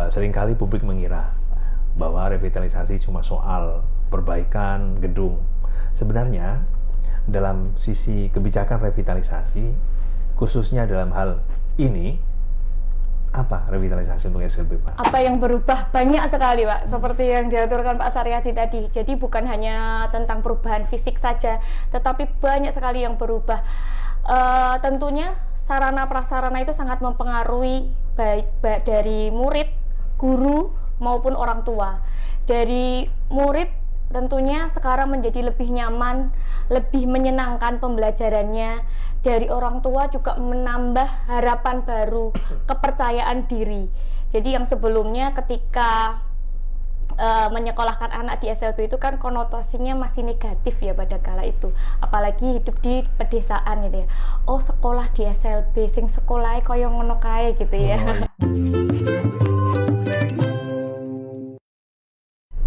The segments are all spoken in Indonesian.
Seringkali publik mengira bahwa revitalisasi cuma soal perbaikan gedung. Sebenarnya dalam sisi kebijakan revitalisasi, khususnya dalam hal ini, apa revitalisasi untuk SLB, Pak? Apa yang berubah? Banyak sekali, Pak. Seperti yang diaturkan Pak Saryadi tadi. Jadi bukan hanya tentang perubahan fisik saja, tetapi banyak sekali yang berubah. Tentunya sarana prasarana itu sangat mempengaruhi baik dari murid, guru maupun orang tua. Dari murid tentunya sekarang menjadi lebih nyaman, lebih menyenangkan pembelajarannya. Dari orang tua juga menambah harapan baru, kepercayaan diri. Jadi yang sebelumnya ketika menyekolahkan anak di SLB itu kan konotasinya masih negatif ya pada kala itu, apalagi hidup di pedesaan gitu ya. Oh, sekolah di SLB sing sekolahnya kaya ngono kae gitu ya.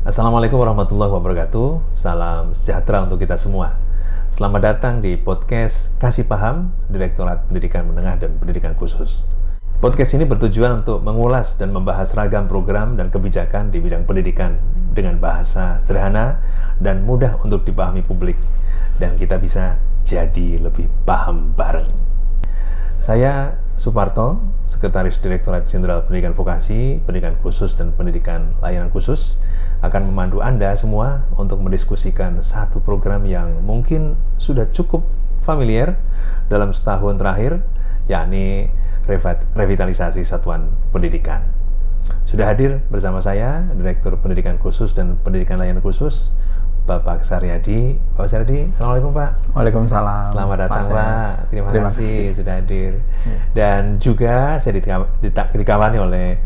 Assalamualaikum warahmatullahi wabarakatuh. Salam sejahtera untuk kita semua. Selamat datang di podcast Kasih Paham Direktorat Pendidikan Menengah dan Pendidikan Khusus. Podcast ini bertujuan untuk mengulas dan membahas ragam program dan kebijakan di bidang pendidikan dengan bahasa sederhana dan mudah untuk dipahami publik, dan kita bisa jadi lebih paham bareng. Saya Suparto, Sekretaris Direktorat Jenderal Pendidikan Vokasi, Pendidikan Khusus dan Pendidikan Layanan Khusus, akan memandu Anda semua untuk mendiskusikan satu program yang mungkin sudah cukup familiar dalam setahun terakhir, yakni revitalisasi satuan pendidikan. Sudah hadir bersama saya, Direktur Pendidikan Khusus dan Pendidikan Layanan Khusus, Bapak Saryadi. Bapak Saryadi, Assalamualaikum Pak. Waalaikumsalam. Selamat datang Pak. Terima kasih sudah hadir. Dan juga saya dikawani oleh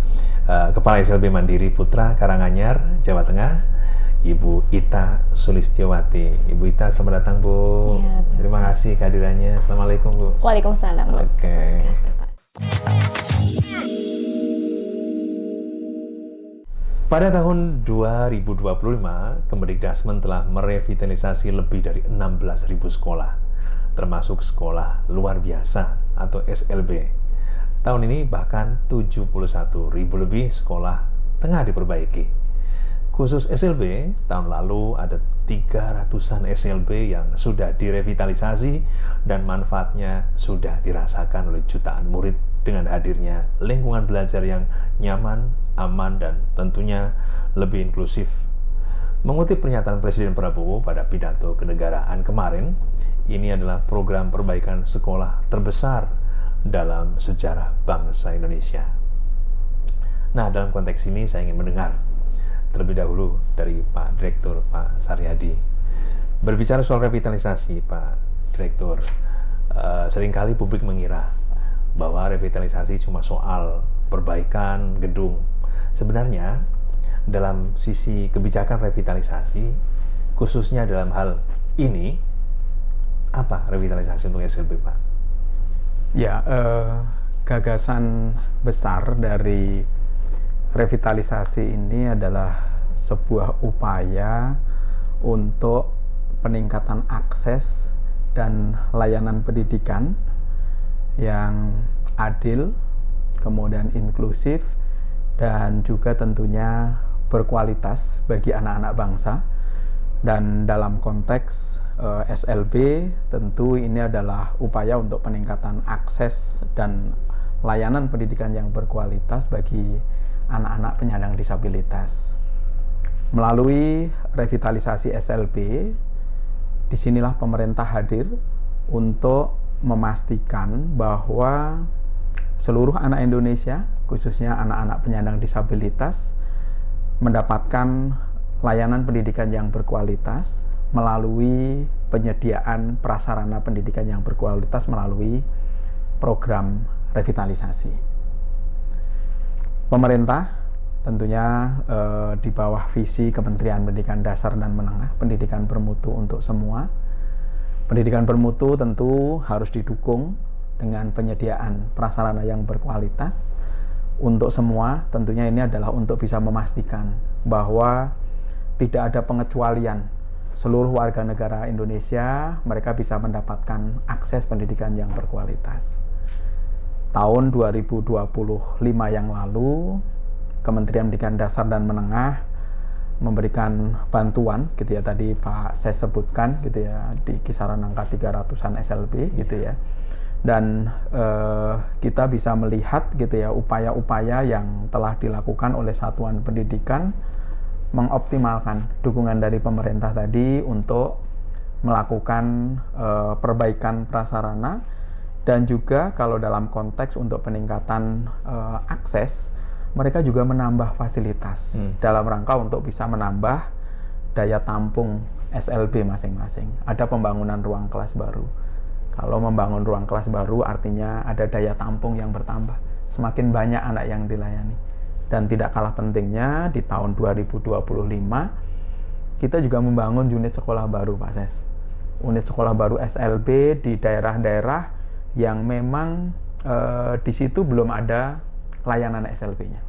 Kepala SLB Mandiri Putra Karanganyar, Jawa Tengah, Ibu Ita Sulistiowati. Ibu Ita, selamat datang Bu. Ya, terima kasih kehadirannya. Assalamualaikum Bu. Waalaikumsalam. Oke. Pada tahun 2025, Kemendikbudrismen telah merevitalisasi lebih dari 16.000 sekolah, termasuk sekolah luar biasa atau SLB. Tahun ini bahkan 71.000 lebih sekolah tengah diperbaiki. Khusus SLB, tahun lalu ada 300-an SLB yang sudah direvitalisasi dan manfaatnya sudah dirasakan oleh jutaan murid dengan hadirnya lingkungan belajar yang nyaman, aman, dan tentunya lebih inklusif. Mengutip pernyataan Presiden Prabowo pada pidato kenegaraan kemarin, ini adalah program perbaikan sekolah terbesar dalam sejarah bangsa Indonesia. Nah, dalam konteks ini saya ingin mendengar terlebih dahulu dari Pak Direktur, Pak Saryadi. Berbicara soal revitalisasi, Pak Direktur, seringkali publik mengira bahwa revitalisasi cuma soal perbaikan gedung. Sebenarnya dalam sisi kebijakan revitalisasi, khususnya dalam hal ini, apa revitalisasi untuk SLB, Pak? Ya, gagasan besar dari revitalisasi ini adalah sebuah upaya untuk peningkatan akses dan layanan pendidikan yang adil, kemudian inklusif, dan juga tentunya berkualitas bagi anak-anak bangsa. Dan dalam konteks SLB, tentu ini adalah upaya untuk peningkatan akses dan layanan pendidikan yang berkualitas bagi anak-anak penyandang disabilitas. Melalui revitalisasi SLB, disinilah pemerintah hadir untuk memastikan bahwa seluruh anak Indonesia, khususnya anak-anak penyandang disabilitas, mendapatkan layanan pendidikan yang berkualitas melalui penyediaan prasarana pendidikan yang berkualitas melalui program revitalisasi. Pemerintah tentunya di bawah visi Kementerian Pendidikan Dasar dan Menengah, pendidikan bermutu untuk semua. Pendidikan bermutu tentu harus didukung dengan penyediaan prasarana yang berkualitas untuk semua. Tentunya ini adalah untuk bisa memastikan bahwa tidak ada pengecualian. Seluruh warga negara Indonesia, mereka bisa mendapatkan akses pendidikan yang berkualitas. Tahun 2025 yang lalu, Kementerian Pendidikan Dasar dan Menengah memberikan bantuan gitu ya, tadi Pak saya sebutkan gitu ya, di kisaran angka 300-an SLB gitu ya. Dan kita bisa melihat gitu ya upaya-upaya yang telah dilakukan oleh satuan pendidikan mengoptimalkan dukungan dari pemerintah tadi untuk melakukan perbaikan prasarana, dan juga kalau dalam konteks untuk peningkatan akses, mereka juga menambah fasilitas dalam rangka untuk bisa menambah daya tampung SLB masing-masing. Ada pembangunan ruang kelas baru. Kalau membangun ruang kelas baru artinya ada daya tampung yang bertambah. Semakin banyak anak yang dilayani. Dan tidak kalah pentingnya di tahun 2025 kita juga membangun unit sekolah baru, Pak Ses. Unit sekolah baru SLB di daerah-daerah yang memang di situ belum ada layanan SLB-nya.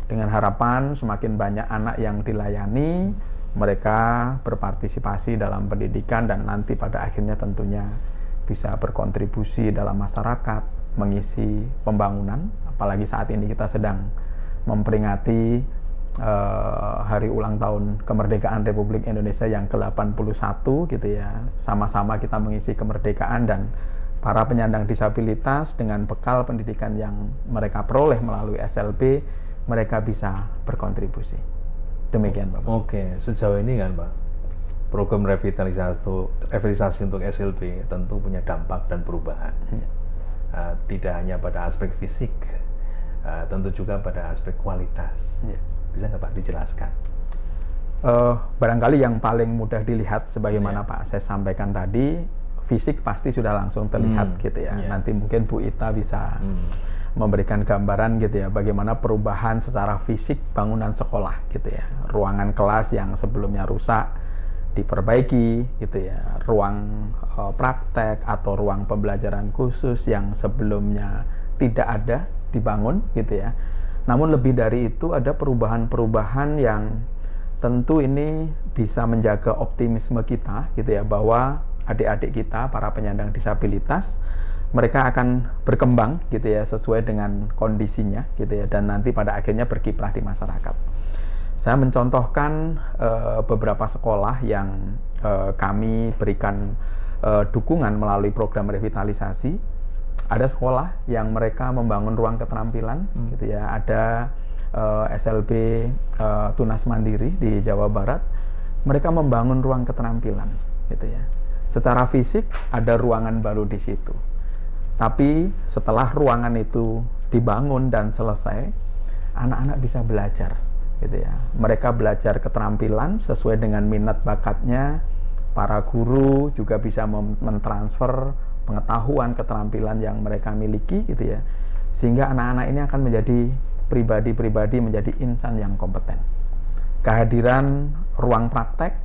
Dengan harapan semakin banyak anak yang dilayani, mereka berpartisipasi dalam pendidikan dan nanti pada akhirnya tentunya bisa berkontribusi dalam masyarakat, mengisi pembangunan. Apalagi saat ini kita sedang memperingati hari ulang tahun kemerdekaan Republik Indonesia yang ke-81 gitu ya. Sama-sama kita mengisi kemerdekaan, dan para penyandang disabilitas dengan bekal pendidikan yang mereka peroleh melalui SLB, mereka bisa berkontribusi. Demikian, Bapak. Oke, sejauh ini kan Pak, program revitalisasi untuk SLB tentu punya dampak dan perubahan. Tidak hanya pada aspek fisik, tentu juga pada aspek kualitas. Bisa nggak Pak dijelaskan? Barangkali yang paling mudah dilihat sebagaimana Pak saya sampaikan tadi, fisik pasti sudah langsung terlihat gitu ya. Nanti mungkin Bu Ita bisa memberikan gambaran gitu ya, bagaimana perubahan secara fisik bangunan sekolah gitu ya. Ruangan kelas yang sebelumnya rusak diperbaiki gitu ya, ruang praktek atau ruang pembelajaran khusus yang sebelumnya tidak ada dibangun gitu ya. Namun lebih dari itu ada perubahan-perubahan yang tentu ini bisa menjaga optimisme kita gitu ya, bahwa adik-adik kita para penyandang disabilitas mereka akan berkembang gitu ya sesuai dengan kondisinya gitu ya, dan nanti pada akhirnya berkiprah di masyarakat. Saya mencontohkan beberapa sekolah yang kami berikan dukungan melalui program revitalisasi. Ada sekolah yang mereka membangun ruang keterampilan gitu ya. Ada SLB Tunas Mandiri di Jawa Barat. Mereka membangun ruang keterampilan gitu ya. Secara fisik ada ruangan baru di situ. Tapi setelah ruangan itu dibangun dan selesai, anak-anak bisa belajar gitu ya. Mereka belajar keterampilan sesuai dengan minat bakatnya. Para guru juga bisa mentransfer pengetahuan keterampilan yang mereka miliki gitu ya. Sehingga anak-anak ini akan menjadi pribadi-pribadi, menjadi insan yang kompeten. Kehadiran ruang praktek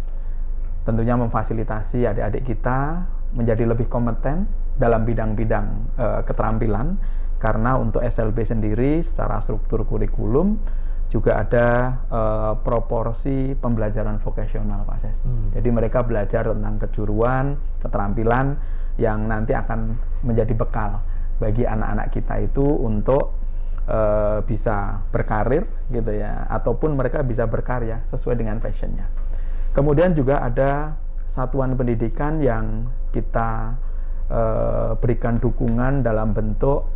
tentunya memfasilitasi adik-adik kita menjadi lebih kompeten dalam bidang-bidang keterampilan, karena untuk SLB sendiri secara struktur kurikulum juga ada proporsi pembelajaran vokasional, Pak Ses. Jadi mereka belajar tentang kejuruan, keterampilan yang nanti akan menjadi bekal bagi anak-anak kita itu untuk bisa berkarir gitu ya, ataupun mereka bisa berkarya sesuai dengan passionnya. Kemudian juga ada satuan pendidikan yang kita berikan dukungan dalam bentuk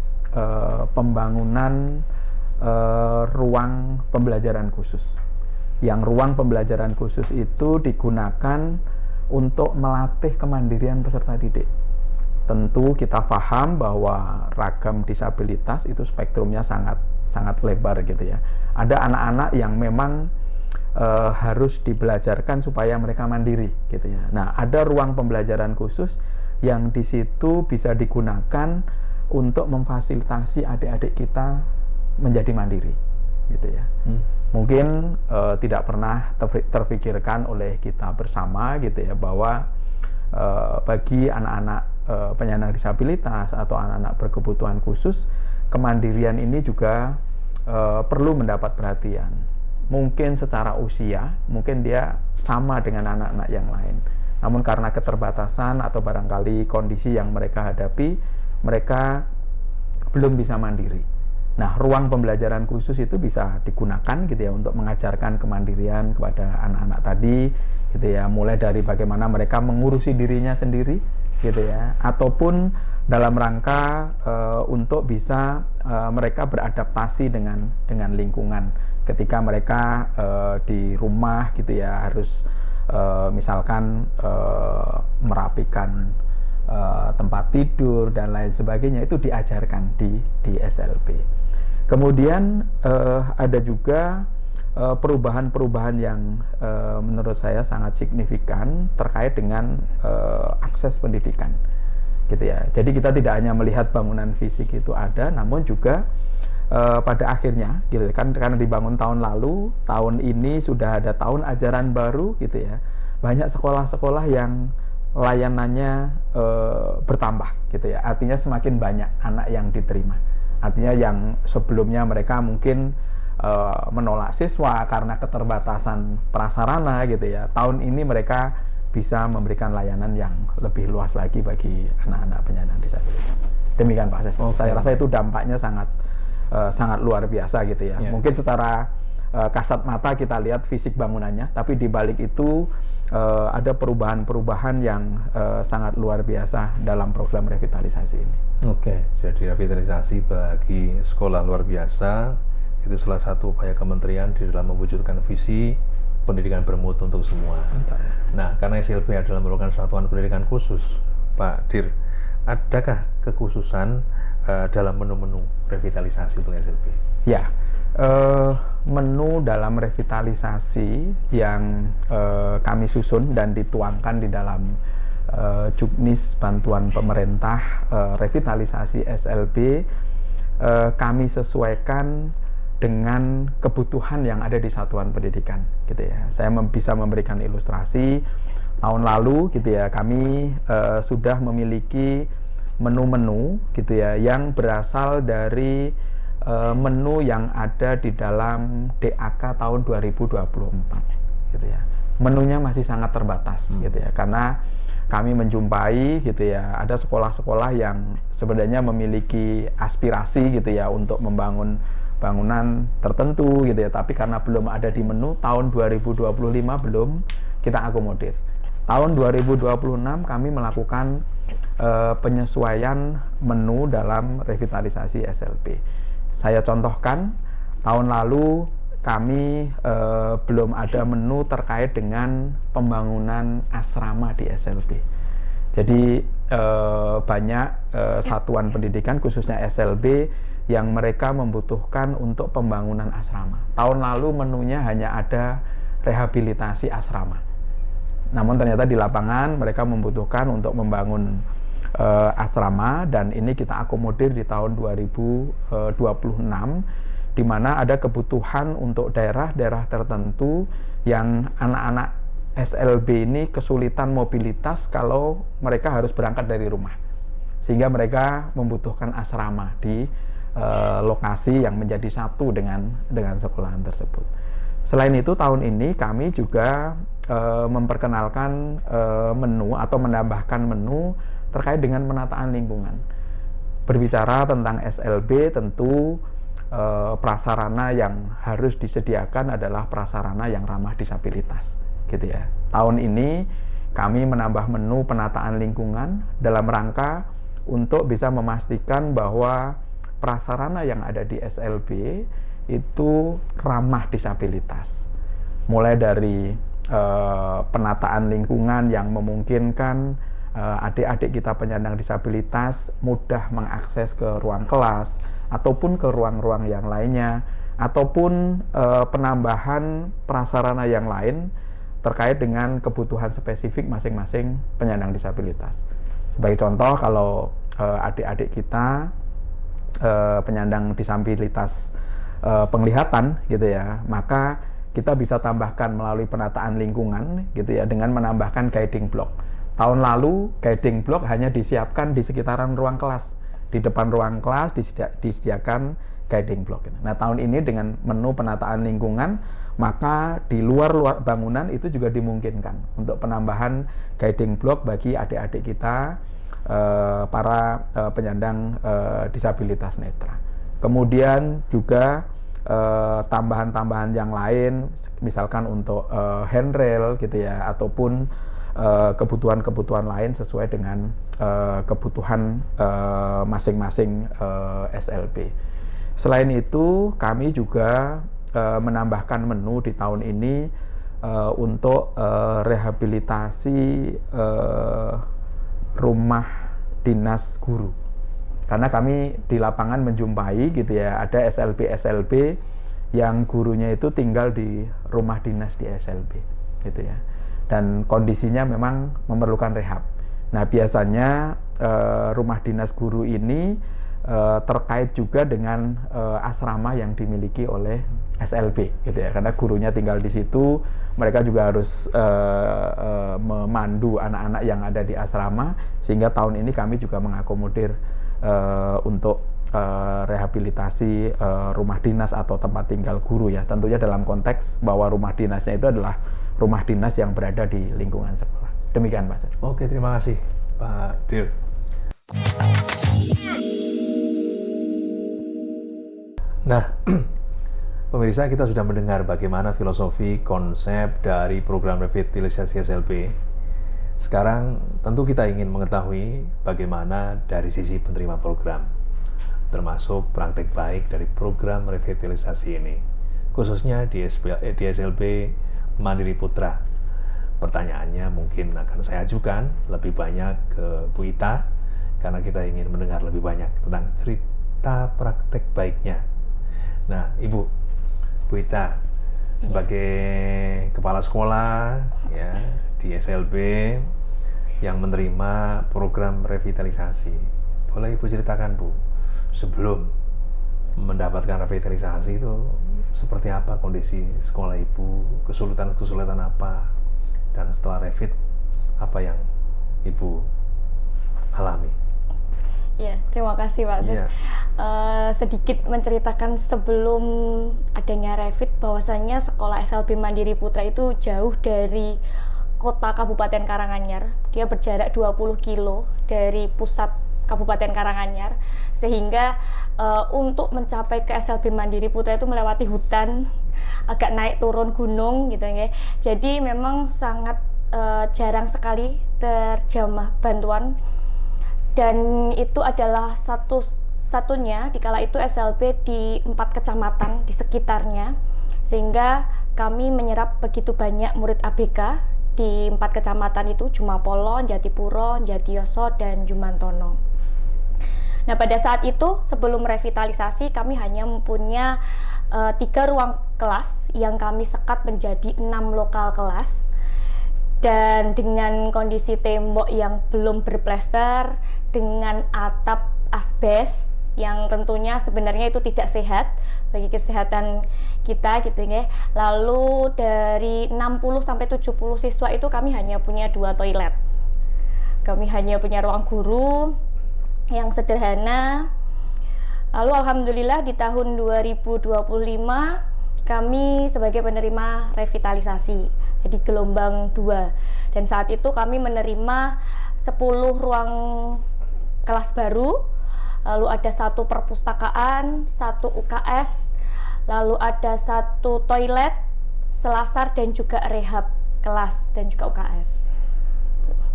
pembangunan ruang pembelajaran khusus. Yang ruang pembelajaran khusus itu digunakan untuk melatih kemandirian peserta didik. Tentu kita paham bahwa ragam disabilitas itu spektrumnya sangat lebar gitu ya. Ada anak-anak yang memang harus dibelajarkan supaya mereka mandiri gitu ya. Nah, ada ruang pembelajaran khusus yang di situ bisa digunakan untuk memfasilitasi adik-adik kita menjadi mandiri gitu ya. Mungkin tidak pernah terfikirkan oleh kita bersama gitu ya, bahwa bagi anak-anak penyandang disabilitas atau anak-anak berkebutuhan khusus, kemandirian ini juga perlu mendapat perhatian. Mungkin secara usia, mungkin dia sama dengan anak-anak yang lain. Namun karena keterbatasan atau barangkali kondisi yang mereka hadapi, mereka belum bisa mandiri. Nah, ruang pembelajaran khusus itu bisa digunakan gitu ya untuk mengajarkan kemandirian kepada anak-anak tadi gitu ya, mulai dari bagaimana mereka mengurusi dirinya sendiri gitu ya, ataupun dalam rangka untuk bisa mereka beradaptasi dengan lingkungan ketika mereka di rumah gitu ya, harus misalkan merapikan tempat tidur dan lain sebagainya, itu diajarkan di SLB. Kemudian ada juga perubahan-perubahan yang menurut saya sangat signifikan terkait dengan akses pendidikan gitu ya. Jadi kita tidak hanya melihat bangunan fisik itu ada, namun juga pada akhirnya gitu kan, karena dibangun tahun lalu, tahun ini sudah ada tahun ajaran baru gitu ya. Banyak sekolah-sekolah yang layanannya bertambah gitu ya. Artinya semakin banyak anak yang diterima. Artinya yang sebelumnya mereka mungkin menolak siswa karena keterbatasan prasarana gitu ya, tahun ini mereka bisa memberikan layanan yang lebih luas lagi bagi anak-anak penyandang disabilitas. Demikian Pak Ses. Saya rasa itu dampaknya sangat luar biasa gitu ya. Mungkin secara kasat mata kita lihat fisik bangunannya, tapi di balik itu ada perubahan-perubahan yang sangat luar biasa dalam program revitalisasi ini. Oke, jadi revitalisasi bagi sekolah luar biasa itu salah satu upaya kementerian di dalam mewujudkan visi pendidikan bermutu untuk semua. Nah, karena SLB adalah merupakan satuan pendidikan khusus, Pak Dir, adakah kekhususan dalam menu-menu revitalisasi untuk SLB? Ya, menu dalam revitalisasi yang kami susun dan dituangkan di dalam Juknis Bantuan Pemerintah Revitalisasi SLB, kami sesuaikan dengan kebutuhan yang ada di satuan pendidikan gitu ya. Saya bisa memberikan ilustrasi. Tahun lalu gitu ya, kami sudah memiliki menu-menu gitu ya yang berasal dari menu yang ada di dalam DAK tahun 2024 gitu ya. Menunya masih sangat terbatas gitu ya, karena kami menjumpai gitu ya, ada sekolah-sekolah yang sebenarnya memiliki aspirasi gitu ya untuk membangun bangunan tertentu gitu ya, tapi karena belum ada di menu tahun 2025 belum kita akomodir. Tahun 2026 kami melakukan penyesuaian menu dalam revitalisasi SLB. Saya contohkan, tahun lalu kami belum ada menu terkait dengan pembangunan asrama di SLB. Jadi banyak satuan pendidikan khususnya SLB yang mereka membutuhkan untuk pembangunan asrama. Tahun lalu menunya hanya ada rehabilitasi asrama. Namun ternyata di lapangan mereka membutuhkan untuk membangun asrama, dan ini kita akomodir di tahun 2026, di mana ada kebutuhan untuk daerah-daerah tertentu yang anak-anak SLB ini kesulitan mobilitas kalau mereka harus berangkat dari rumah, sehingga mereka membutuhkan asrama di lokasi yang menjadi satu dengan sekolahan tersebut. Selain itu, tahun ini kami juga memperkenalkan menu atau menambahkan menu terkait dengan penataan lingkungan. Berbicara tentang SLB, tentu prasarana yang harus disediakan adalah prasarana yang ramah disabilitas, gitu ya. Tahun ini kami menambah menu penataan lingkungan dalam rangka untuk bisa memastikan bahwa prasarana yang ada di SLB itu ramah disabilitas. Mulai dari penataan lingkungan yang memungkinkan adik-adik kita penyandang disabilitas mudah mengakses ke ruang kelas ataupun ke ruang-ruang yang lainnya, ataupun penambahan prasarana yang lain terkait dengan kebutuhan spesifik masing-masing penyandang disabilitas. Sebagai contoh, kalau adik-adik kita penyandang disabilitas penglihatan gitu ya, maka kita bisa tambahkan melalui penataan lingkungan gitu ya, dengan menambahkan guiding block. Tahun lalu guiding block hanya disiapkan di sekitaran ruang kelas, di depan ruang kelas disediakan guiding block. Nah, tahun ini dengan menu penataan lingkungan, maka di luar bangunan itu juga dimungkinkan untuk penambahan guiding block bagi adik-adik kita para penyandang disabilitas netra. Kemudian juga tambahan-tambahan yang lain, misalkan untuk handrail gitu ya, ataupun kebutuhan-kebutuhan lain sesuai dengan kebutuhan masing-masing SLB. Selain itu, kami juga menambahkan menu di tahun ini untuk rehabilitasi rumah dinas guru. Karena kami di lapangan menjumpai gitu ya, ada SLB yang gurunya itu tinggal di rumah dinas di SLB gitu ya. Dan kondisinya memang memerlukan rehab. Nah, biasanya rumah dinas guru ini terkait juga dengan asrama yang dimiliki oleh SLB gitu ya. Karena gurunya tinggal di situ, mereka juga harus memandu anak-anak yang ada di asrama, sehingga tahun ini kami juga mengakomodir untuk rehabilitasi rumah dinas atau tempat tinggal guru ya, tentunya dalam konteks bahwa rumah dinasnya itu adalah rumah dinas yang berada di lingkungan sekolah. Demikian Pak Seth. Oke, terima kasih Pak Dir. Nah, pemirsa, kita sudah mendengar bagaimana filosofi konsep dari program revitalisasi SLB. Sekarang tentu kita ingin mengetahui bagaimana dari sisi penerima program, termasuk praktek baik dari program revitalisasi ini, khususnya di SLB Mandiri Putra. Pertanyaannya mungkin akan saya ajukan lebih banyak ke Bu Ita, karena kita ingin mendengar lebih banyak tentang cerita praktek baiknya. Nah, Ibu, Bu Ita, sebagai kepala sekolah ya di SLB yang menerima program revitalisasi, boleh Ibu ceritakan, Bu, sebelum mendapatkan revitalisasi itu seperti apa kondisi sekolah Ibu, kesulitan-kesulitan apa, dan setelah revit apa yang Ibu alami? Ya, terima kasih Pak Sis. Sedikit menceritakan sebelum adanya revit, bahwasanya sekolah SLB Mandiri Putra itu jauh dari kota Kabupaten Karanganyar. Dia berjarak 20 kilo dari pusat Kabupaten Karanganyar, sehingga untuk mencapai ke SLB Mandiri Putra itu melewati hutan, agak naik turun gunung gitu ya. Jadi memang sangat jarang sekali terjamah bantuan, dan itu adalah satu-satunya dikala itu SLB di 4 kecamatan di sekitarnya, sehingga kami menyerap begitu banyak murid ABK di 4 kecamatan itu, Jumapolo, Jatipuro, Jatiyoso, dan Jumantono. Nah, pada saat itu sebelum revitalisasi kami hanya mempunyai 3 ruang kelas yang kami sekat menjadi 6 lokal kelas, dan dengan kondisi tembok yang belum berplester, dengan atap asbes yang tentunya sebenarnya itu tidak sehat bagi kesehatan kita gitu ya. Lalu dari 60 sampai 70 siswa itu kami hanya punya 2 toilet. Kami hanya punya ruang guru yang sederhana. Lalu alhamdulillah di tahun 2025 kami sebagai penerima revitalisasi, jadi gelombang 2. Dan saat itu kami menerima 10 ruang kelas baru, lalu ada 1 perpustakaan, 1 UKS, lalu ada 1 toilet, selasar, dan juga rehab kelas dan juga UKS.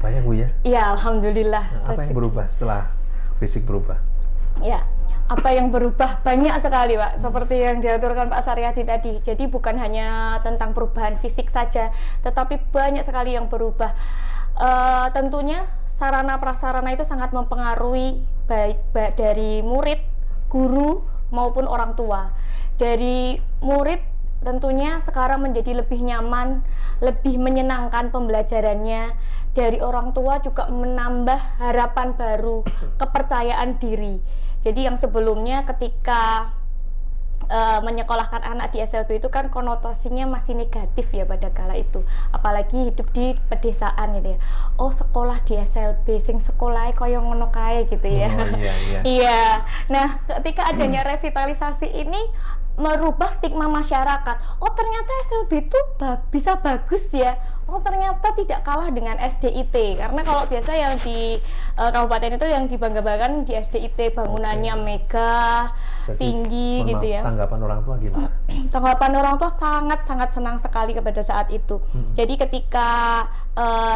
Banyak, Bu ya? Iya, alhamdulillah. Nah, apa yang berubah setelah fisik berubah? Ya, apa yang berubah banyak sekali Pak, seperti yang diaturkan Pak Saryadi tadi. Jadi bukan hanya tentang perubahan fisik saja, tetapi banyak sekali yang berubah. Tentunya sarana prasarana itu sangat mempengaruhi baik dari murid, guru maupun orang tua. Dari murid tentunya sekarang menjadi lebih nyaman, lebih menyenangkan pembelajarannya. Dari orang tua juga menambah harapan baru, kepercayaan diri. Jadi yang sebelumnya ketika menyekolahkan anak di SLB itu kan konotasinya masih negatif ya pada kala itu, apalagi hidup di pedesaan gitu ya. Oh, sekolah di SLB sing sekolahnya koyo ngono kae gitu ya. Oh, iya. Iya. Nah, ketika adanya revitalisasi ini merubah stigma masyarakat. Oh ternyata SLB itu bisa bagus ya. Oh ternyata tidak kalah dengan SDIT. Karena kalau biasa yang di kabupaten itu yang dibangga-banggakan di SDIT bangunannya megah, Jadi, tinggi gitu ya. Tanggapan orang tua gimana? Tanggapan orang tua sangat senang sekali kepada saat itu. Jadi ketika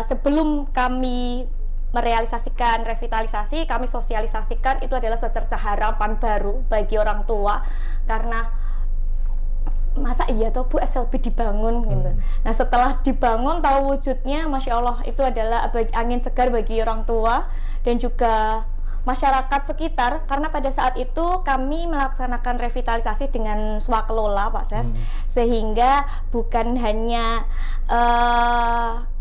sebelum kami merealisasikan revitalisasi, kami sosialisasikan itu adalah secercah harapan baru bagi orang tua, karena masa iya tuh Bu SLB dibangun gitu. Nah setelah dibangun tahu wujudnya, Masya Allah itu adalah angin segar bagi orang tua dan juga masyarakat sekitar, karena pada saat itu kami melaksanakan revitalisasi dengan swakelola Pak Ses, sehingga bukan hanya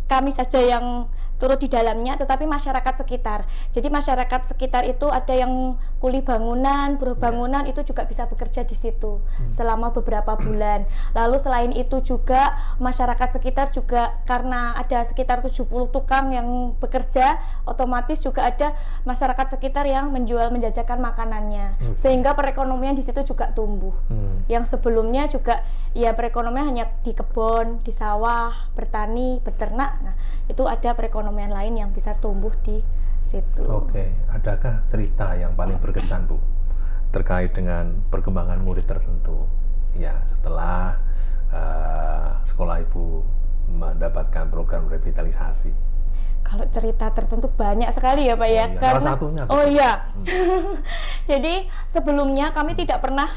kami saja yang turut di dalamnya, tetapi masyarakat sekitar. Jadi masyarakat sekitar itu ada yang kuli bangunan, buruh bangunan itu juga bisa bekerja di situ selama beberapa bulan. Lalu selain itu juga masyarakat sekitar juga, karena ada sekitar 70 tukang yang bekerja, otomatis juga ada masyarakat sekitar yang menjajakan makanannya. Sehingga perekonomian di situ juga tumbuh. Yang sebelumnya juga ya perekonomian hanya di kebun, di sawah, bertani, beternak. Nah, itu ada perekonomian lain yang bisa tumbuh di situ. Oke, adakah cerita yang paling berkesan Bu terkait dengan perkembangan murid tertentu ya setelah sekolah Ibu mendapatkan program revitalisasi? Kalau cerita tertentu banyak sekali ya Pak ya. Iya. Karena Salah satunya. iya. Jadi sebelumnya kami tidak pernah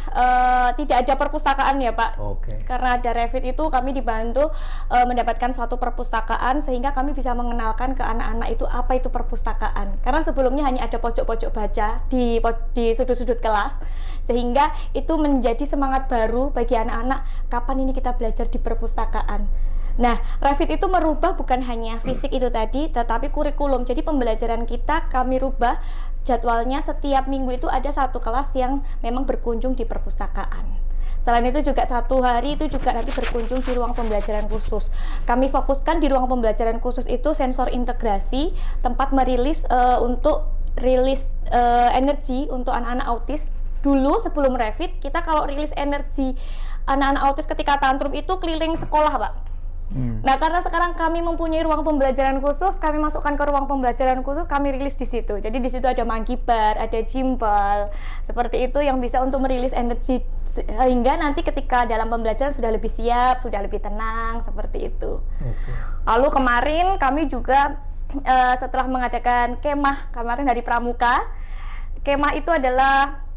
tidak ada perpustakaan ya Pak. Oke. Karena ada Revit itu kami dibantu mendapatkan satu perpustakaan, sehingga kami bisa mengenalkan ke anak-anak itu apa itu perpustakaan. Karena sebelumnya hanya ada pojok-pojok baca di sudut-sudut kelas, sehingga itu menjadi semangat baru bagi anak-anak, kapan ini kita belajar di perpustakaan. Nah, Revit itu merubah bukan hanya fisik itu tadi, tetapi kurikulum. Jadi pembelajaran kita kami rubah jadwalnya, setiap minggu itu ada satu kelas yang memang berkunjung di perpustakaan. Selain itu juga satu hari itu juga nanti berkunjung di ruang pembelajaran khusus. Kami fokuskan di ruang pembelajaran khusus itu sensor integrasi, tempat merilis untuk rilis energi untuk anak-anak autis. Dulu sebelum Revit, kita kalau rilis energi anak-anak autis ketika tantrum itu keliling sekolah Pak. Nah, karena sekarang kami mempunyai ruang pembelajaran khusus, kami masukkan ke ruang pembelajaran khusus, kami rilis di situ. Jadi di situ ada monkey bar, ada gimbal, seperti itu yang bisa untuk merilis energi, sehingga nanti ketika dalam pembelajaran sudah lebih siap, sudah lebih tenang, seperti itu. Lalu kemarin kami juga setelah mengadakan kemah kemarin dari Pramuka, kemah itu adalah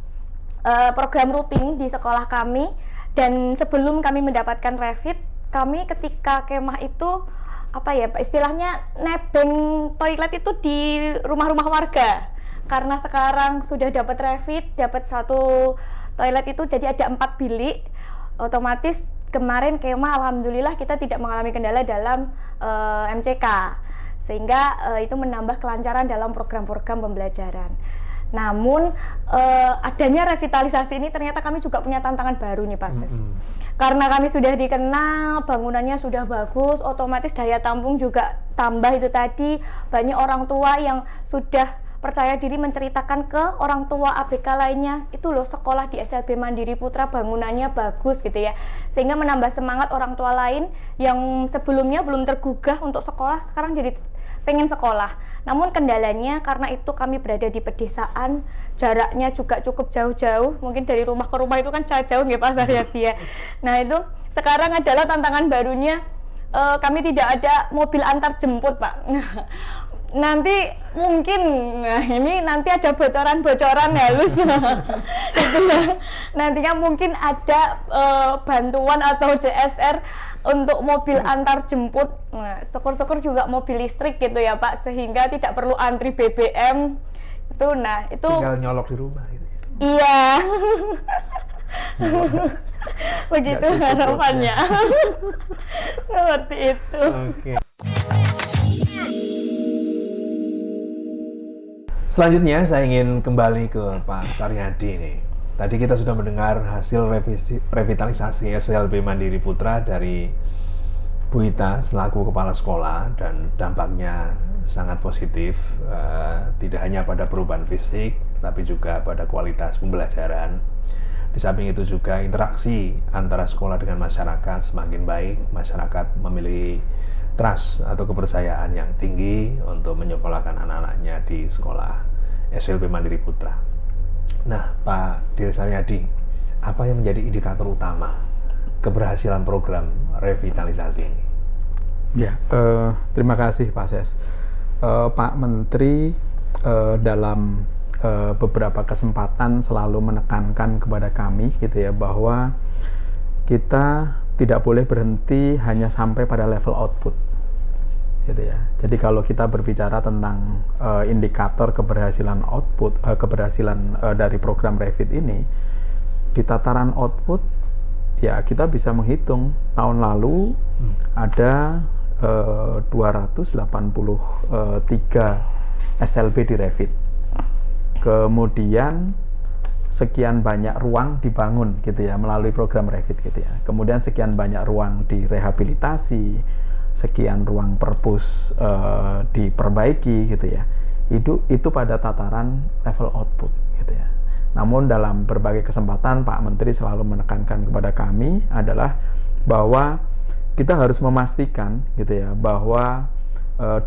program rutin di sekolah kami, dan sebelum kami mendapatkan Revit, kami ketika kemah itu apa ya Pak, istilahnya nebeng toilet itu di rumah-rumah warga. Karena sekarang sudah dapat Revit, dapat satu toilet itu jadi ada 4 bilik, otomatis kemarin kemah alhamdulillah kita tidak mengalami kendala dalam MCK, sehingga itu menambah kelancaran dalam program-program pembelajaran. Namun adanya revitalisasi ini ternyata kami juga punya tantangan baru nih Pak Ses. Karena kami sudah dikenal, bangunannya sudah bagus, otomatis daya tampung juga tambah itu tadi. Banyak orang tua yang sudah percaya diri menceritakan ke orang tua ABK lainnya, itu loh sekolah di SLB Mandiri Putra bangunannya bagus gitu ya. Sehingga menambah semangat orang tua lain yang sebelumnya belum tergugah untuk sekolah, sekarang jadi pengen sekolah. Namun kendalanya karena itu kami berada di pedesaan, jaraknya juga cukup jauh-jauh, mungkin dari rumah ke rumah itu kan jauh ya Pak Saryadi ya. Nah itu sekarang adalah tantangan barunya, kami tidak ada mobil antar jemput Pak. Nanti mungkin ini nanti ada bocoran-bocoran halus. Nantinya mungkin ada bantuan atau CSR untuk mobil antar jemput. Nah, syukur-syukur juga mobil listrik gitu ya Pak, sehingga tidak perlu antri BBM itu. Nah itu tinggal nyolok di rumah gitu. Iya. Begitu harapannya. Seperti itu. Oke. Selanjutnya saya ingin kembali ke Pak Saryadi nih. Tadi kita sudah mendengar hasil revitalisasi SLB Mandiri Putra dari Bu Ita selaku kepala sekolah, dan dampaknya sangat positif, tidak hanya pada perubahan fisik tapi juga pada kualitas pembelajaran. Di samping itu juga interaksi antara sekolah dengan masyarakat semakin baik, masyarakat memiliki trust atau kepercayaan yang tinggi untuk menyekolahkan anak-anaknya di sekolah SLB Mandiri Putra. Nah, Pak Dir Saryadi, apa yang menjadi indikator utama keberhasilan program revitalisasi ini? Ya, terima kasih Pak Ses. Pak Menteri dalam beberapa kesempatan selalu menekankan kepada kami gitu ya, bahwa kita tidak boleh berhenti hanya sampai pada level output gitu ya. Jadi kalau kita berbicara tentang indikator keberhasilan output, keberhasilan dari program Revit ini di tataran output, ya kita bisa menghitung tahun lalu ada 283 SLB di Revit. Kemudian sekian banyak ruang dibangun gitu ya melalui program Revit gitu ya. Kemudian sekian banyak ruang direhabilitasi, sekian ruang perpus diperbaiki gitu ya. Itu pada tataran level output gitu ya. Namun dalam berbagai kesempatan Pak Menteri selalu menekankan kepada kami adalah bahwa kita harus memastikan gitu ya bahwa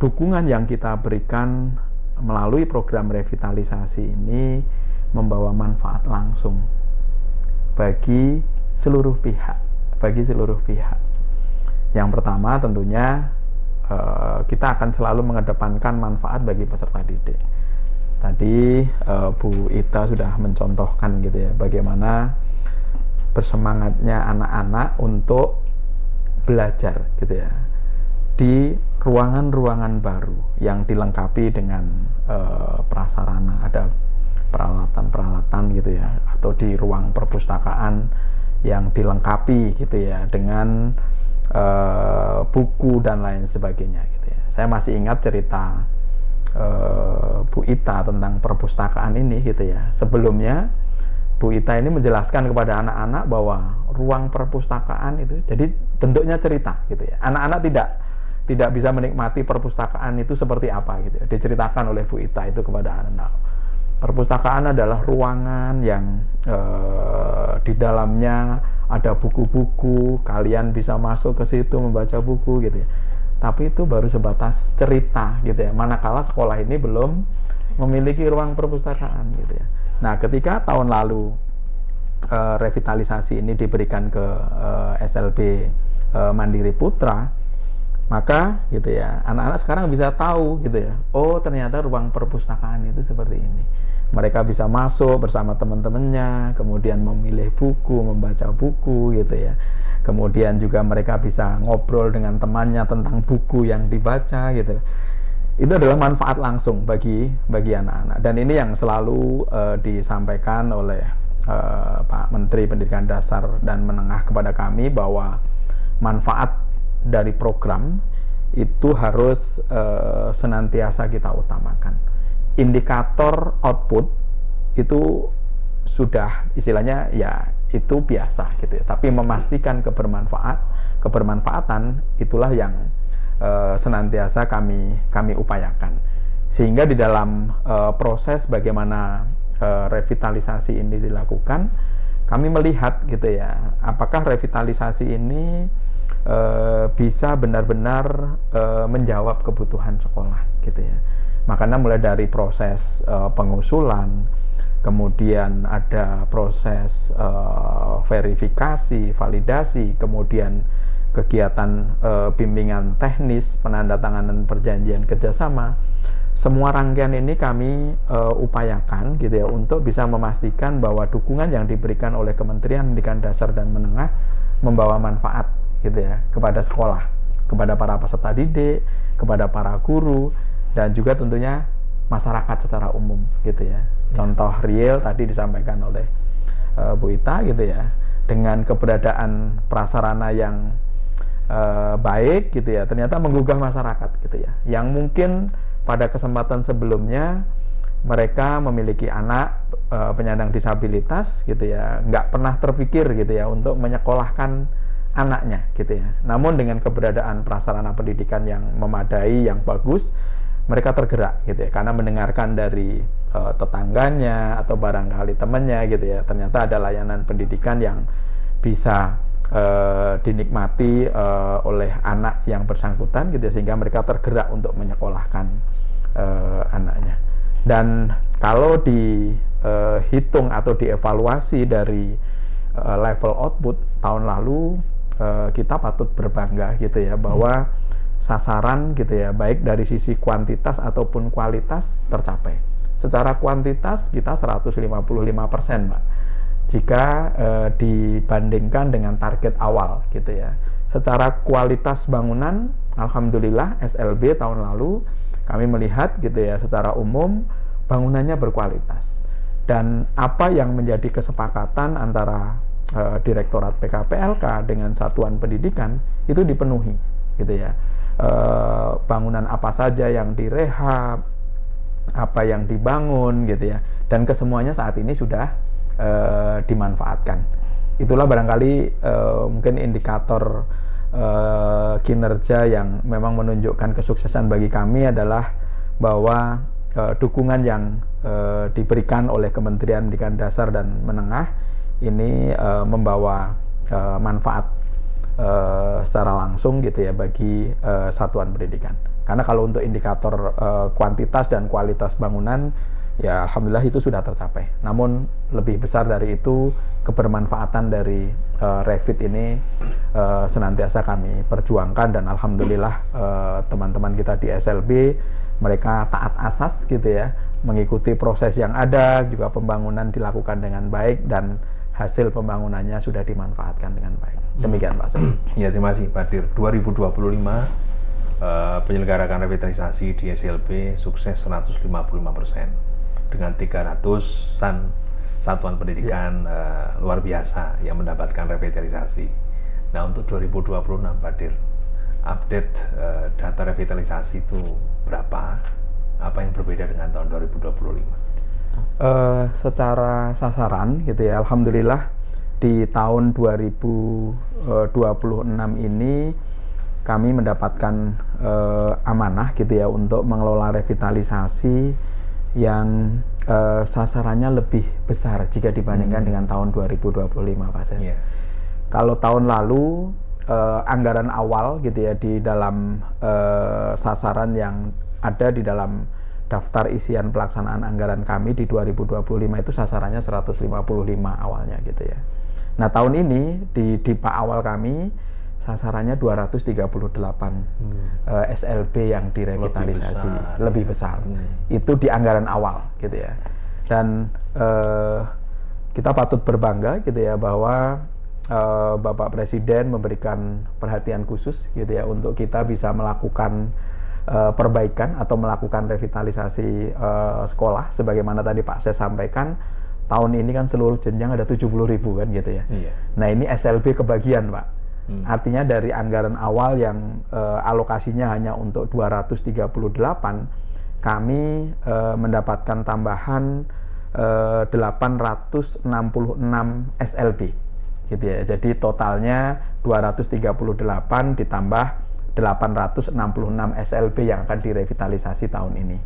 dukungan yang kita berikan melalui program revitalisasi ini membawa manfaat langsung bagi seluruh pihak. Yang pertama tentunya kita akan selalu mengedepankan manfaat bagi peserta didik. Tadi Bu Ita sudah mencontohkan gitu ya bagaimana bersemangatnya anak-anak untuk belajar gitu ya di ruangan-ruangan baru yang dilengkapi dengan prasarana, ada peralatan-peralatan gitu ya, atau di ruang perpustakaan yang dilengkapi gitu ya dengan buku dan lain sebagainya gitu ya. Saya masih ingat cerita Bu Ita tentang perpustakaan ini gitu ya. Sebelumnya Bu Ita ini menjelaskan kepada anak-anak bahwa ruang perpustakaan itu jadi bentuknya cerita gitu ya. Anak-anak tidak bisa menikmati perpustakaan itu seperti apa gitu ya. Diceritakan oleh Bu Ita itu kepada anak-anak. Perpustakaan adalah ruangan yang di dalamnya ada buku-buku, kalian bisa masuk ke situ membaca buku gitu ya. Tapi itu baru sebatas cerita gitu ya. Manakala sekolah ini belum memiliki ruang perpustakaan gitu ya. Nah, ketika tahun lalu revitalisasi ini diberikan ke SLB Mandiri Putra, maka gitu ya anak-anak sekarang bisa tahu gitu ya, oh ternyata ruang perpustakaan itu seperti ini. Mereka bisa masuk bersama teman-temannya, kemudian memilih buku, membaca buku gitu ya. Kemudian juga mereka bisa ngobrol dengan temannya tentang buku yang dibaca gitu. Itu adalah manfaat langsung bagi anak-anak, dan ini yang selalu disampaikan oleh Pak Menteri Pendidikan Dasar dan Menengah kepada kami, bahwa manfaat dari program itu harus senantiasa kita utamakan. Indikator output itu sudah istilahnya ya itu biasa gitu ya, tapi memastikan kebermanfaatan itulah yang senantiasa kami upayakan, sehingga di dalam proses bagaimana revitalisasi ini dilakukan, kami melihat gitu ya, apakah revitalisasi ini bisa benar-benar menjawab kebutuhan sekolah gitu ya. Makanya mulai dari proses pengusulan, kemudian ada proses verifikasi, validasi, kemudian kegiatan bimbingan teknis, penandatanganan perjanjian kerjasama. Semua rangkaian ini kami upayakan gitu ya untuk bisa memastikan bahwa dukungan yang diberikan oleh Kementerian Pendidikan Dasar dan Menengah membawa manfaat gitu ya kepada sekolah, kepada para peserta didik, kepada para guru, dan juga tentunya masyarakat secara umum gitu ya. Contoh real tadi disampaikan oleh Bu Ita gitu ya, dengan keberadaan prasarana yang baik gitu ya, ternyata menggugah masyarakat gitu ya, yang mungkin pada kesempatan sebelumnya mereka memiliki anak penyandang disabilitas gitu ya, nggak pernah terpikir gitu ya untuk menyekolahkan anaknya gitu ya. Namun dengan keberadaan prasarana pendidikan yang memadai, yang bagus, mereka tergerak gitu ya, karena mendengarkan dari tetangganya atau barangkali temannya gitu ya, ternyata ada layanan pendidikan yang bisa dinikmati oleh anak yang bersangkutan gitu ya, sehingga mereka tergerak untuk menyekolahkan anaknya. Dan kalau dihitung atau dievaluasi dari level output tahun lalu, kita patut berbangga gitu ya, bahwa sasaran gitu ya, baik dari sisi kuantitas ataupun kualitas tercapai. Secara kuantitas kita 155%, Pak, jika dibandingkan dengan target awal gitu ya. Secara kualitas bangunan, alhamdulillah SLB tahun lalu kami melihat gitu ya, secara umum bangunannya berkualitas. Dan apa yang menjadi kesepakatan antara Direktorat PKPLK dengan satuan pendidikan itu dipenuhi gitu ya. Bangunan apa saja yang direhab, apa yang dibangun gitu ya, dan kesemuanya saat ini sudah dimanfaatkan. Itulah barangkali mungkin indikator kinerja yang memang menunjukkan kesuksesan bagi kami adalah bahwa dukungan yang diberikan oleh Kementerian Pendidikan Dasar dan Menengah ini membawa manfaat secara langsung gitu ya bagi satuan pendidikan. Karena kalau untuk indikator kuantitas dan kualitas bangunan, ya alhamdulillah itu sudah tercapai. Namun lebih besar dari itu, kebermanfaatan dari Revit ini senantiasa kami perjuangkan, dan alhamdulillah teman-teman kita di SLB mereka taat asas gitu ya, mengikuti proses yang ada, juga pembangunan dilakukan dengan baik dan hasil pembangunannya sudah dimanfaatkan dengan baik. Demikian Pak Sesi. Ya, terima kasih Pak Dir. 2025 penyelenggaraan revitalisasi di SLB sukses 155% dengan 300-an satuan pendidikan luar biasa yang mendapatkan revitalisasi. Nah, untuk 2026 Pak Dir, update data revitalisasi itu berapa? Apa yang berbeda dengan tahun 2025? Secara sasaran gitu ya, alhamdulillah di tahun 2026 ini kami mendapatkan amanah gitu ya untuk mengelola revitalisasi yang sasarannya lebih besar jika dibandingkan dengan tahun 2025 Pak Ses. Yeah. Kalau tahun lalu anggaran awal gitu ya di dalam sasaran yang ada di dalam daftar isian pelaksanaan anggaran kami di 2025 itu sasarannya 155 awalnya gitu ya. Nah, tahun ini di DIPA awal kami sasarannya 238 SLB yang direvitalisasi, lebih besar. Itu di anggaran awal gitu ya. Dan kita patut berbangga gitu ya bahwa Bapak Presiden memberikan perhatian khusus gitu ya untuk kita bisa melakukan perbaikan atau melakukan revitalisasi sekolah. Sebagaimana tadi Pak Ses sampaikan, tahun ini kan seluruh jenjang ada 70.000 kan gitu ya. Iya. Nah, ini SLB kebagian Pak. Artinya dari anggaran awal yang alokasinya hanya untuk 238, kami mendapatkan tambahan 866 SLB gitu ya. Jadi totalnya 238 ditambah 866 SLB yang akan direvitalisasi tahun ini.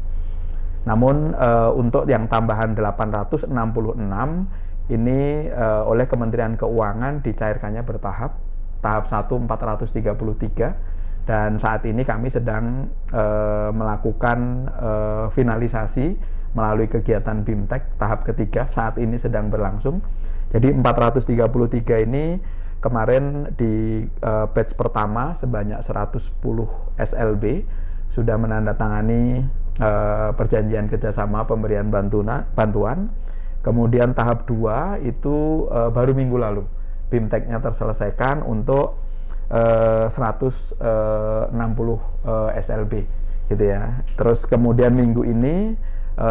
Namun untuk yang tambahan 866 ini oleh Kementerian Keuangan dicairkannya bertahap. Tahap 1 433, dan saat ini kami sedang melakukan finalisasi melalui kegiatan BIMTEK tahap ketiga, saat ini sedang berlangsung. Jadi 433 ini kemarin di batch pertama sebanyak 110 SLB sudah menandatangani perjanjian kerjasama pemberian bantuan. Kemudian tahap 2 itu baru minggu lalu BIMTEK-nya terselesaikan untuk 160 SLB gitu ya. Terus kemudian minggu ini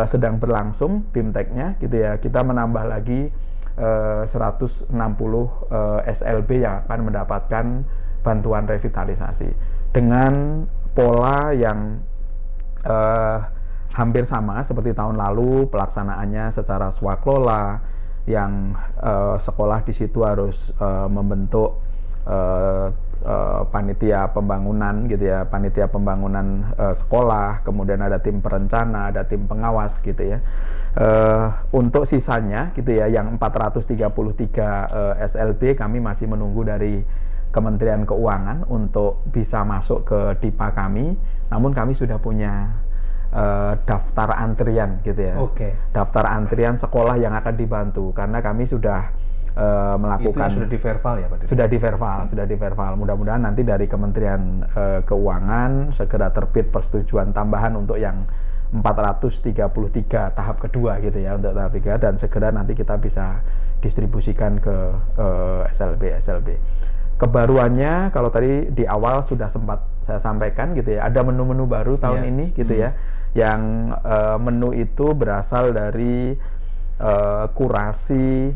sedang berlangsung BIMTEK-nya gitu ya. Kita menambah lagi 160 SLB yang akan mendapatkan bantuan revitalisasi dengan pola yang hampir sama seperti tahun lalu. Pelaksanaannya secara swakelola, yang sekolah di situ harus membentuk panitia pembangunan gitu ya, panitia pembangunan sekolah, kemudian ada tim perencana, ada tim pengawas gitu ya. Untuk sisanya gitu ya, yang 433 SLB kami masih menunggu dari Kementerian Keuangan untuk bisa masuk ke DIPA kami, namun kami sudah punya daftar antrian gitu ya. Daftar antrian sekolah yang akan dibantu, karena kami sudah melakukan. Itu sudah diverval ya Pak Dir? Sudah diverval. Mudah-mudahan nanti dari Kementerian Keuangan segera terbit persetujuan tambahan untuk yang 433 tahap kedua gitu ya, untuk tahap 3, dan segera nanti kita bisa distribusikan ke SLB. Kebaruannya kalau tadi di awal sudah sempat saya sampaikan gitu ya, ada menu-menu baru tahun ini gitu ya, yang menu itu berasal dari kurasi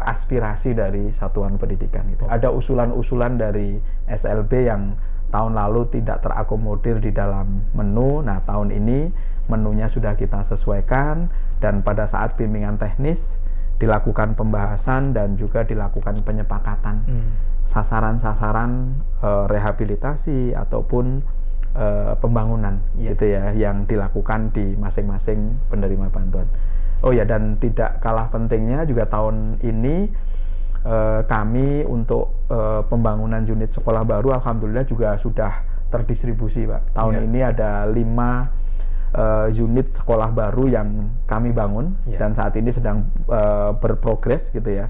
aspirasi dari satuan pendidikan gitu. Ada usulan-usulan dari SLB yang tahun lalu tidak terakomodir di dalam menu. Nah, tahun ini menunya sudah kita sesuaikan, dan pada saat bimbingan teknis dilakukan pembahasan dan juga dilakukan penyepakatan sasaran-sasaran rehabilitasi ataupun pembangunan gitu ya, yang dilakukan di masing-masing penerima bantuan. Oh ya, dan tidak kalah pentingnya juga tahun ini kami untuk pembangunan unit sekolah baru alhamdulillah juga sudah terdistribusi Pak. Tahun ini ada 5 unit sekolah baru yang kami bangun dan saat ini sedang berprogres gitu ya.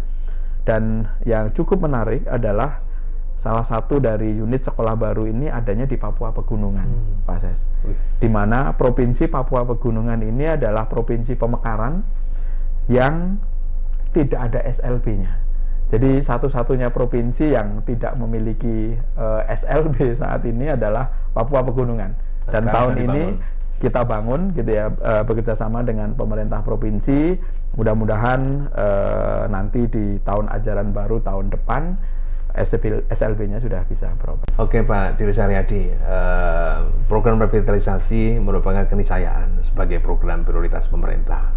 Dan yang cukup menarik adalah salah satu dari unit sekolah baru ini adanya di Papua Pegunungan, Pak Ses. Di mana Provinsi Papua Pegunungan ini adalah provinsi pemekaran yang tidak ada SLB-nya. Jadi satu-satunya provinsi yang tidak memiliki SLB saat ini adalah Papua Pegunungan. Dan tahun ini kita bangun gitu ya, bekerjasama dengan pemerintah provinsi. Mudah-mudahan nanti di tahun ajaran baru tahun depan SLB-nya sudah bisa beroperasi. Oke Pak Dir Saryadi, program revitalisasi merupakan keniscayaan sebagai program prioritas pemerintah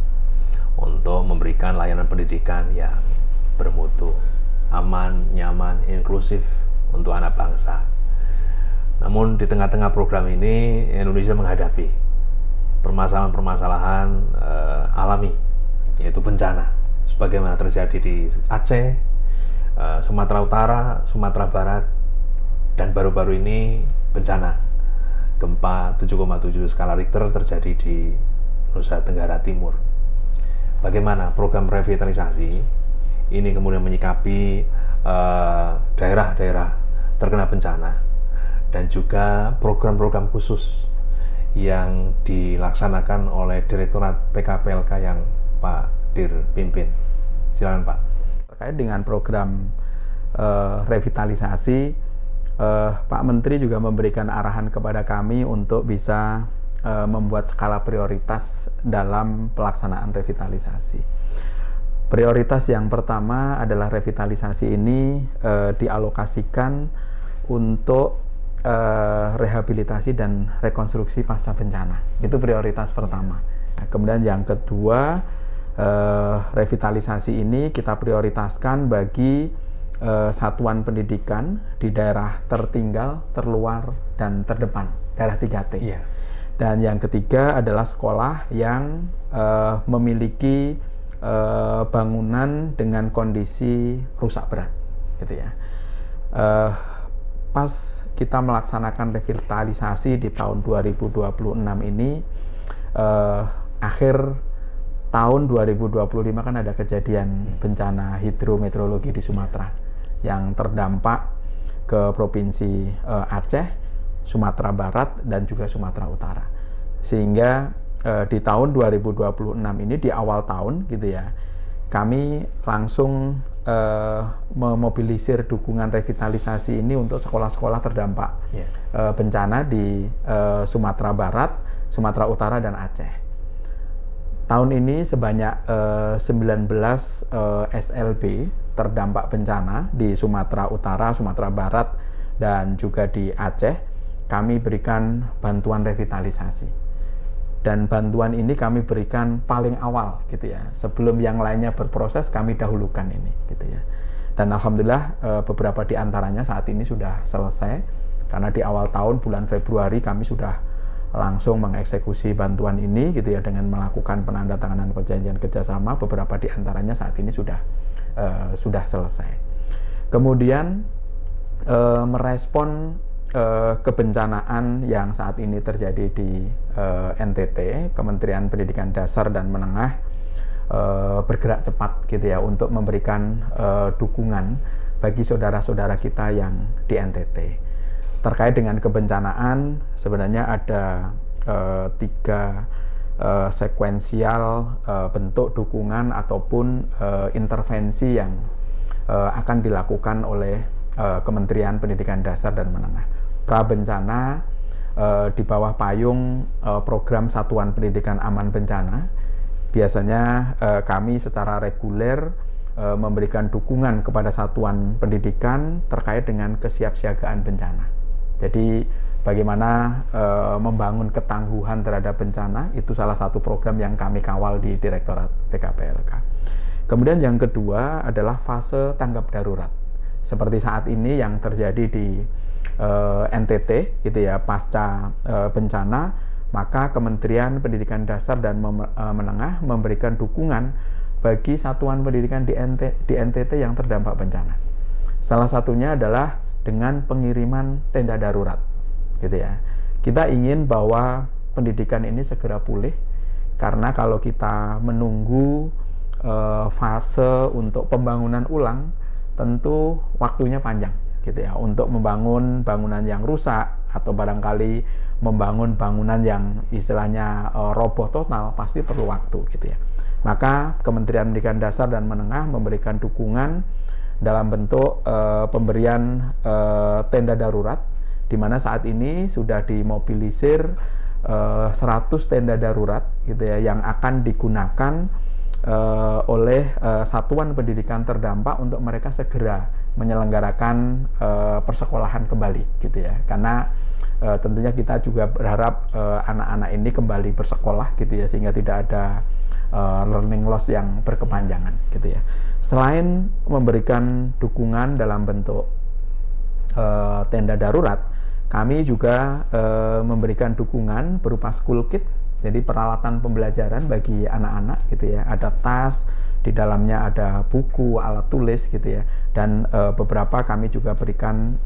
untuk memberikan layanan pendidikan yang bermutu, aman, nyaman, inklusif untuk anak bangsa. Namun di tengah-tengah program ini Indonesia menghadapi permasalahan-permasalahan alami, yaitu bencana, sebagaimana terjadi di Aceh, Sumatera Utara, Sumatera Barat, dan baru-baru ini bencana gempa 7,7 skala Richter terjadi di Nusa Tenggara Timur. Bagaimana program revitalisasi ini kemudian menyikapi daerah-daerah terkena bencana, dan juga program-program khusus yang dilaksanakan oleh Direktorat PKPLK yang Pak Dir pimpin. Silakan Pak. Terkait dengan program revitalisasi, Pak Menteri juga memberikan arahan kepada kami untuk bisa membuat skala prioritas dalam pelaksanaan revitalisasi. Prioritas yang pertama adalah revitalisasi ini dialokasikan untuk rehabilitasi dan rekonstruksi pasca bencana. Itu prioritas pertama. Kemudian yang kedua, revitalisasi ini kita prioritaskan bagi satuan pendidikan di daerah tertinggal, terluar, dan terdepan, daerah 3T. Dan yang ketiga adalah sekolah yang memiliki bangunan dengan kondisi rusak berat, gitu ya. Pas kita melaksanakan revitalisasi di tahun 2026 ini, akhir tahun 2025 kan ada kejadian bencana hidrometeorologi di Sumatera yang terdampak ke Provinsi Aceh, Sumatera Barat, dan juga Sumatera Utara. Sehingga di tahun 2026 ini, di awal tahun gitu ya, kami langsung memobilisir dukungan revitalisasi ini untuk sekolah-sekolah terdampak bencana di Sumatera Barat, Sumatera Utara, dan Aceh. Tahun ini sebanyak 19 SLB terdampak bencana di Sumatera Utara, Sumatera Barat, dan juga di Aceh. Kami berikan bantuan revitalisasi. Dan bantuan ini kami berikan paling awal gitu ya. Sebelum yang lainnya berproses, kami dahulukan ini gitu ya. Dan alhamdulillah beberapa di antaranya saat ini sudah selesai Karena di awal tahun bulan Februari kami sudah langsung mengeksekusi bantuan ini gitu ya, dengan melakukan penandatanganan perjanjian kerjasama. Beberapa di antaranya saat ini sudah selesai. Kemudian merespon kebencanaan yang saat ini terjadi di NTT, Kementerian Pendidikan Dasar dan Menengah bergerak cepat gitu ya untuk memberikan dukungan bagi saudara-saudara kita yang di NTT. Terkait dengan kebencanaan, sebenarnya ada 3 sekuensial bentuk dukungan ataupun intervensi yang akan dilakukan oleh Kementerian Pendidikan Dasar dan Menengah. Prabencana di bawah payung program Satuan Pendidikan Aman Bencana, biasanya kami secara reguler memberikan dukungan kepada satuan pendidikan terkait dengan kesiapsiagaan bencana. Jadi bagaimana membangun ketangguhan terhadap bencana, itu salah satu program yang kami kawal di Direktorat PKPLK. Kemudian yang kedua adalah fase tanggap darurat. Seperti saat ini yang terjadi di NTT gitu ya, pasca bencana, maka Kementerian Pendidikan Dasar dan Menengah memberikan dukungan bagi satuan pendidikan di NTT yang terdampak bencana. Salah satunya adalah dengan pengiriman tenda darurat, gitu ya. Kita ingin bahwa pendidikan ini segera pulih, karena kalau kita menunggu fase untuk pembangunan ulang, tentu waktunya panjang, gitu ya. Untuk membangun bangunan yang rusak atau barangkali membangun bangunan yang istilahnya roboh total, pasti perlu waktu, gitu ya. Maka Kementerian Pendidikan Dasar dan Menengah memberikan dukungan dalam bentuk pemberian tenda darurat, di mana saat ini sudah dimobilisir 100 tenda darurat gitu ya, yang akan digunakan oleh satuan pendidikan terdampak untuk mereka segera menyelenggarakan persekolahan kembali gitu ya. Karena tentunya kita juga berharap anak-anak ini kembali bersekolah gitu ya, sehingga tidak ada learning loss yang berkepanjangan gitu ya. Selain memberikan dukungan dalam bentuk tenda darurat, kami juga memberikan dukungan berupa school kit, jadi peralatan pembelajaran bagi anak-anak gitu ya. Ada tas, di dalamnya ada buku, alat tulis gitu ya, dan beberapa kami juga berikan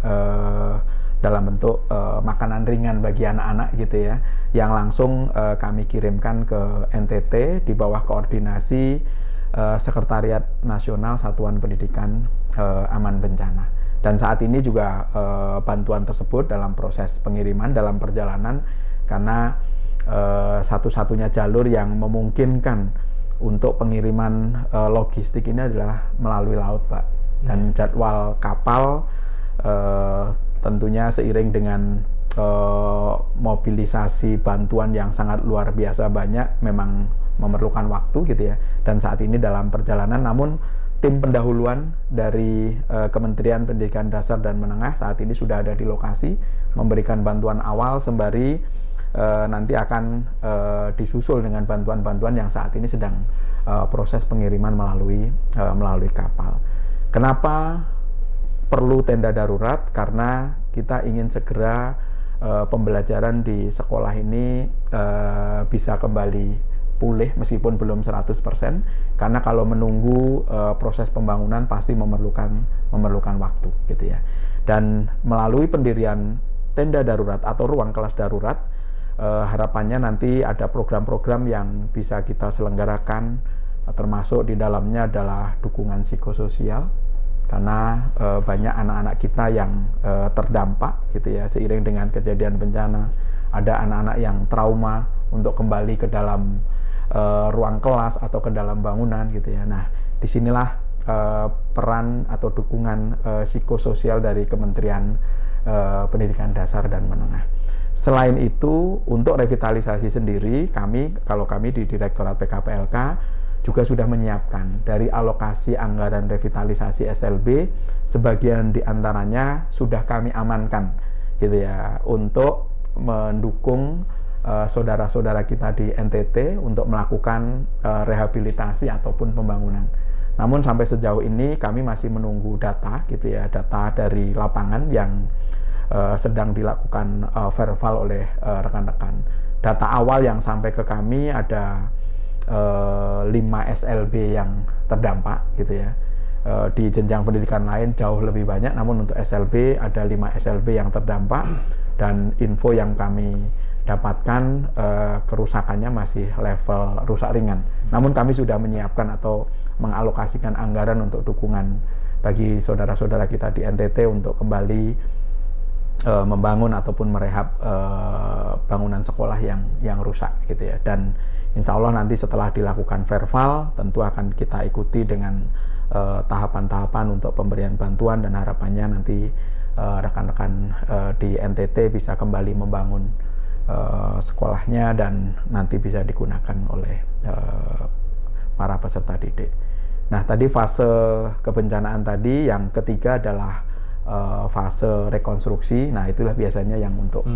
dalam bentuk makanan ringan bagi anak-anak gitu ya, yang langsung kami kirimkan ke NTT di bawah koordinasi Sekretariat Nasional Satuan Pendidikan Aman Bencana. Dan saat ini juga bantuan tersebut dalam proses pengiriman dalam perjalanan, karena satu-satunya jalur yang memungkinkan untuk pengiriman logistik ini adalah melalui laut, Pak. Dan jadwal kapal tentunya seiring dengan mobilisasi bantuan yang sangat luar biasa banyak, memang memerlukan waktu gitu ya. Dan saat ini dalam perjalanan, namun tim pendahuluan dari Kementerian Pendidikan Dasar dan Menengah saat ini sudah ada di lokasi memberikan bantuan awal, sembari nanti akan disusul dengan bantuan-bantuan yang saat ini sedang proses pengiriman melalui kapal. Kenapa perlu tenda darurat? Karena kita ingin segera pembelajaran di sekolah ini bisa kembali pulih meskipun belum 100%, karena kalau menunggu proses pembangunan pasti memerlukan waktu gitu ya. Dan melalui pendirian tenda darurat atau ruang kelas darurat, harapannya nanti ada program-program yang bisa kita selenggarakan, termasuk di dalamnya adalah dukungan psikososial, karena banyak anak-anak kita yang terdampak gitu ya seiring dengan kejadian bencana. Ada anak-anak yang trauma untuk kembali ke dalam ruang kelas atau ke dalam bangunan gitu ya. Nah, disinilah peran atau dukungan psikososial dari Kementerian Pendidikan Dasar dan Menengah. Selain itu, untuk revitalisasi sendiri, kalau kami di Direktorat PKPLK juga sudah menyiapkan dari alokasi anggaran revitalisasi SLB, sebagian diantaranya sudah kami amankan gitu ya, untuk mendukung saudara-saudara kita di NTT untuk melakukan rehabilitasi ataupun pembangunan. Namun sampai sejauh ini kami masih menunggu data gitu ya, data dari lapangan yang sedang dilakukan verval oleh rekan-rekan. Data awal yang sampai ke kami ada 5 SLB yang terdampak gitu ya. Di jenjang pendidikan lain jauh lebih banyak, namun untuk SLB ada 5 SLB yang terdampak, dan info yang kami dapatkan kerusakannya masih level rusak ringan. Namun kami sudah menyiapkan atau mengalokasikan anggaran untuk dukungan bagi saudara-saudara kita di NTT untuk kembali membangun ataupun merehab bangunan sekolah yang rusak gitu ya. Dan insya Allah nanti setelah dilakukan verval tentu akan kita ikuti dengan tahapan-tahapan untuk pemberian bantuan, dan harapannya nanti rekan-rekan di NTT bisa kembali membangun sekolahnya dan nanti bisa digunakan oleh para peserta didik. Nah, tadi fase kebencanaan tadi, yang ketiga adalah fase rekonstruksi. Nah, itulah biasanya yang untuk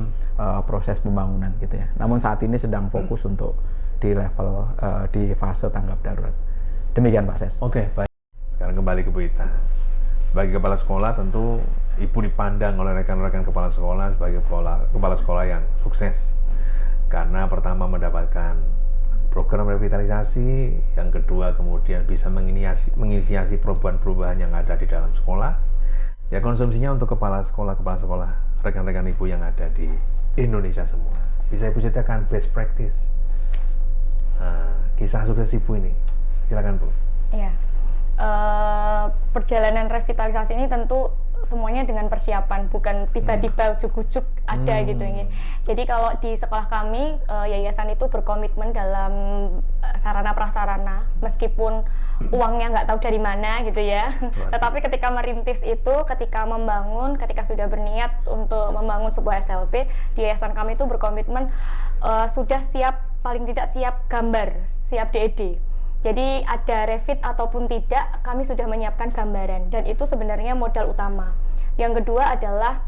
proses pembangunan gitu ya. Namun saat ini sedang fokus untuk di level di fase tanggap darurat. Demikian Pak Ses. Oke, baik. Sekarang kembali ke Bu Ita. Sebagai kepala sekolah, tentu Ibu dipandang oleh rekan-rekan kepala sekolah sebagai kepala sekolah yang sukses. Karena pertama mendapatkan program revitalisasi, yang kedua kemudian bisa menginisiasi perubahan-perubahan yang ada di dalam sekolah. Ya, konsumsinya untuk kepala sekolah, rekan-rekan Ibu yang ada di Indonesia semua. Bisa Ibu ceritakan best practice, kisah sukses Ibu ini. Silakan Bu. Iya. Perjalanan revitalisasi ini tentu semuanya dengan persiapan, bukan tiba-tiba ujuk-ujuk ada gitu ya. Jadi kalau di sekolah kami, yayasan itu berkomitmen dalam sarana prasarana, meskipun uangnya nggak tahu dari mana gitu ya. Tetapi ketika merintis itu, ketika membangun, ketika sudah berniat untuk membangun sebuah SLB, di yayasan kami itu berkomitmen sudah siap, paling tidak siap gambar, siap DED. Jadi ada revit ataupun tidak, kami sudah menyiapkan gambaran, dan itu sebenarnya modal utama. Yang kedua adalah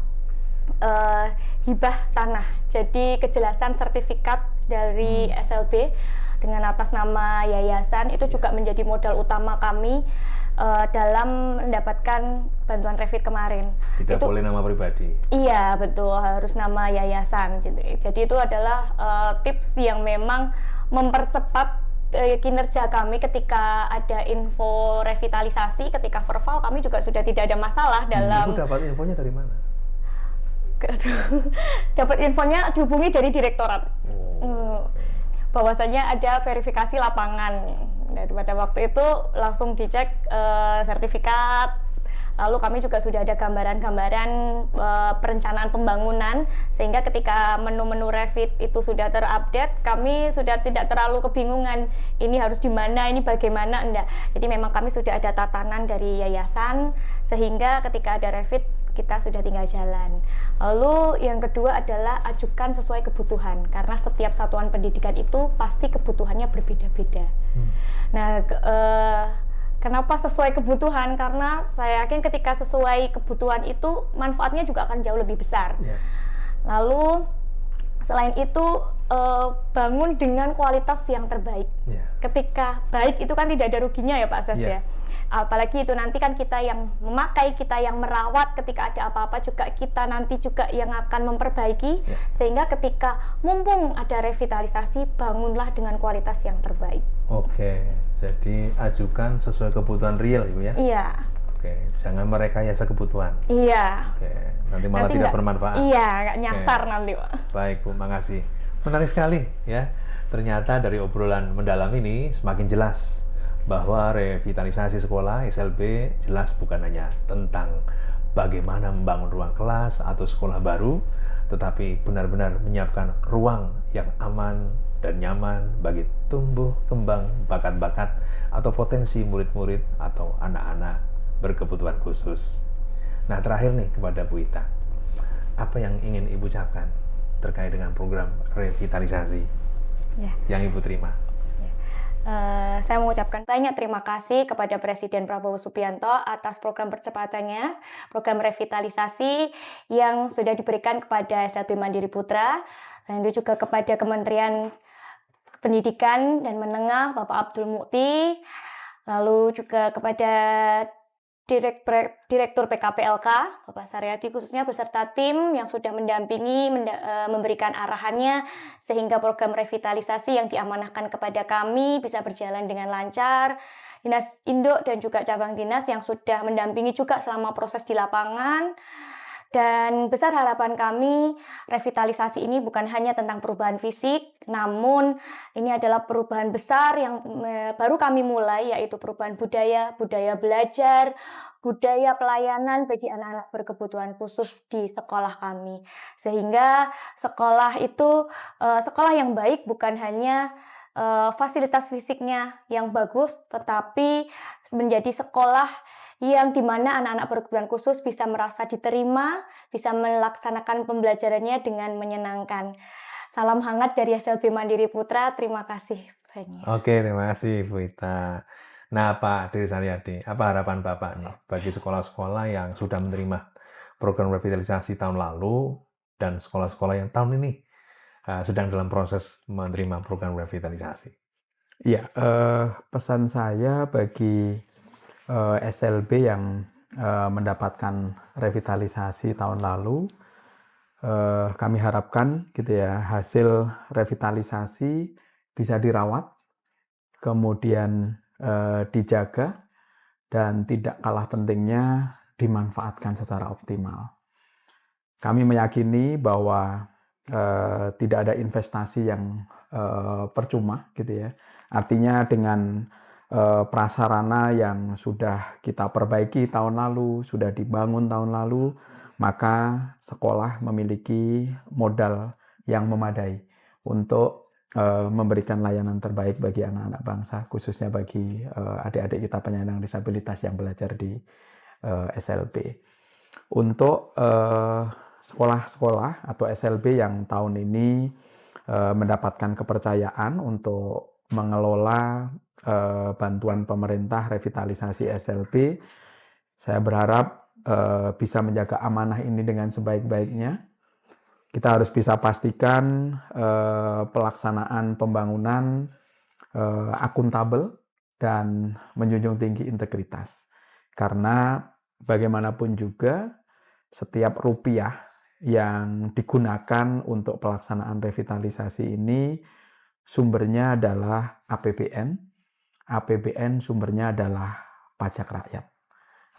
hibah tanah. Jadi kejelasan sertifikat dari SLB dengan atas nama yayasan itu juga menjadi modal utama kami dalam mendapatkan bantuan revit kemarin. Tidak itu, boleh nama pribadi. Iya, betul, harus nama yayasan. Jadi itu adalah tips yang memang mempercepat kinerja kami ketika ada info revitalisasi, ketika verval kami juga sudah tidak ada masalah dalam. Ibu dapat infonya dari mana? Dapat infonya dihubungi dari direktorat. Bahwasanya ada verifikasi lapangan. Dan pada waktu itu langsung dicek sertifikat. Lalu kami juga sudah ada gambaran-gambaran perencanaan pembangunan, sehingga ketika menu-menu revit itu sudah terupdate, kami sudah tidak terlalu kebingungan ini harus di mana, ini bagaimana, enggak. Jadi memang kami sudah ada tatanan dari yayasan, sehingga ketika ada revit kita sudah tinggal jalan. Lalu yang kedua adalah ajukan sesuai kebutuhan, karena setiap satuan pendidikan itu pasti kebutuhannya berbeda-beda. Nah, kenapa sesuai kebutuhan? Karena saya yakin ketika sesuai kebutuhan itu manfaatnya juga akan jauh lebih besar. Lalu selain itu bangun dengan kualitas yang terbaik. Ketika baik itu kan tidak ada ruginya ya Pak Ses ya. Apalagi itu nanti kan kita yang memakai, kita yang merawat, ketika ada apa-apa juga kita nanti juga yang akan memperbaiki. Sehingga ketika mumpung ada revitalisasi, bangunlah dengan kualitas yang terbaik. Oke, jadi ajukan sesuai kebutuhan real Ibu ya? Iya. Oke, jangan merekayasa kebutuhan. Iya. Oke, nanti malah tidak bermanfaat. Iya, nggak nyasar nanti Pak. Baik Bu, makasih. Menarik sekali ya. Ternyata dari obrolan mendalam ini semakin jelas bahwa revitalisasi sekolah SLB jelas bukan hanya tentang bagaimana membangun ruang kelas atau sekolah baru, tetapi benar-benar menyiapkan ruang yang aman dan nyaman bagi tumbuh kembang bakat-bakat atau potensi murid-murid atau anak-anak berkebutuhan khusus. Nah, terakhir nih kepada Bu Ita, apa yang ingin Ibu ucapkan terkait dengan program revitalisasi yang Ibu terima? Saya mengucapkan banyak terima kasih kepada Presiden Prabowo Subianto atas program percepatannya, program revitalisasi yang sudah diberikan kepada SLB Mandiri Putra, dan itu juga kepada Kementerian Pendidikan dan Menengah Bapak Abdul Mukti, lalu juga kepada Direktur PKPLK, Bapak Saryadi khususnya beserta tim yang sudah mendampingi, memberikan arahannya sehingga program revitalisasi yang diamanahkan kepada kami bisa berjalan dengan lancar. Dinas Induk dan juga cabang dinas yang sudah mendampingi juga selama proses di lapangan. Dan besar harapan kami, revitalisasi ini bukan hanya tentang perubahan fisik, namun ini adalah perubahan besar yang baru kami mulai, yaitu perubahan budaya belajar, budaya pelayanan bagi anak-anak berkebutuhan khusus di sekolah kami. Sehingga sekolah itu sekolah yang baik bukan hanya fasilitas fisiknya yang bagus, tetapi menjadi sekolah yang dimana anak-anak berkebutuhan khusus bisa merasa diterima, bisa melaksanakan pembelajarannya dengan menyenangkan. Salam hangat dari SLB Mandiri Putra, terima kasih banyak. Oke, terima kasih Bu Ita. Nah Pak Diri Saryadi, apa harapan Bapak nih bagi sekolah-sekolah yang sudah menerima program revitalisasi tahun lalu dan sekolah-sekolah yang tahun ini sedang dalam proses menerima program revitalisasi? Ya, pesan saya bagi SLB yang mendapatkan revitalisasi tahun lalu, kami harapkan gitu ya, hasil revitalisasi bisa dirawat, kemudian dijaga, dan tidak kalah pentingnya dimanfaatkan secara optimal. Kami meyakini bahwa tidak ada investasi yang percuma gitu ya. Artinya dengan prasarana yang sudah kita perbaiki tahun lalu, sudah dibangun tahun lalu, maka sekolah memiliki modal yang memadai untuk memberikan layanan terbaik bagi anak-anak bangsa, khususnya bagi adik-adik kita penyandang disabilitas yang belajar di SLB. Untuk sekolah-sekolah atau SLB yang tahun ini mendapatkan kepercayaan untuk mengelola bantuan pemerintah revitalisasi SLB, saya berharap bisa menjaga amanah ini dengan sebaik-baiknya. Kita harus bisa pastikan pelaksanaan pembangunan akuntabel dan menjunjung tinggi integritas. Karena bagaimanapun juga setiap rupiah yang digunakan untuk pelaksanaan revitalisasi ini sumbernya adalah APBN. APBN sumbernya adalah pajak rakyat.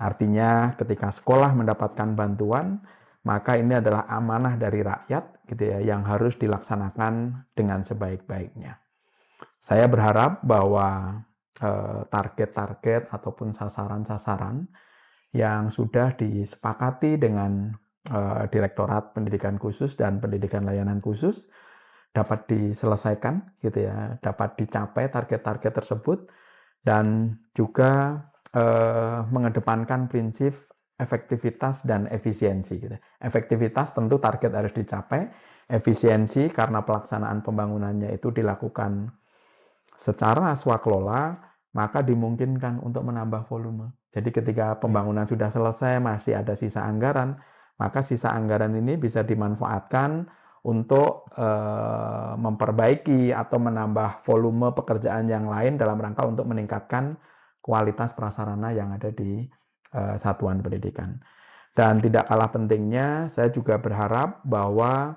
Artinya ketika sekolah mendapatkan bantuan, maka ini adalah amanah dari rakyat gitu ya, yang harus dilaksanakan dengan sebaik-baiknya. Saya berharap bahwa target-target ataupun sasaran-sasaran yang sudah disepakati dengan Direktorat Pendidikan Khusus dan Pendidikan Layanan Khusus dapat diselesaikan gitu ya, dapat dicapai target-target tersebut, dan juga mengedepankan prinsip efektivitas dan efisiensi gitu. Efektivitas tentu target harus dicapai, efisiensi karena pelaksanaan pembangunannya itu dilakukan secara swakelola, maka dimungkinkan untuk menambah volume. Jadi ketika pembangunan sudah selesai masih ada sisa anggaran, maka sisa anggaran ini bisa dimanfaatkan untuk memperbaiki atau menambah volume pekerjaan yang lain dalam rangka untuk meningkatkan kualitas prasarana yang ada di satuan pendidikan. Dan tidak kalah pentingnya, saya juga berharap bahwa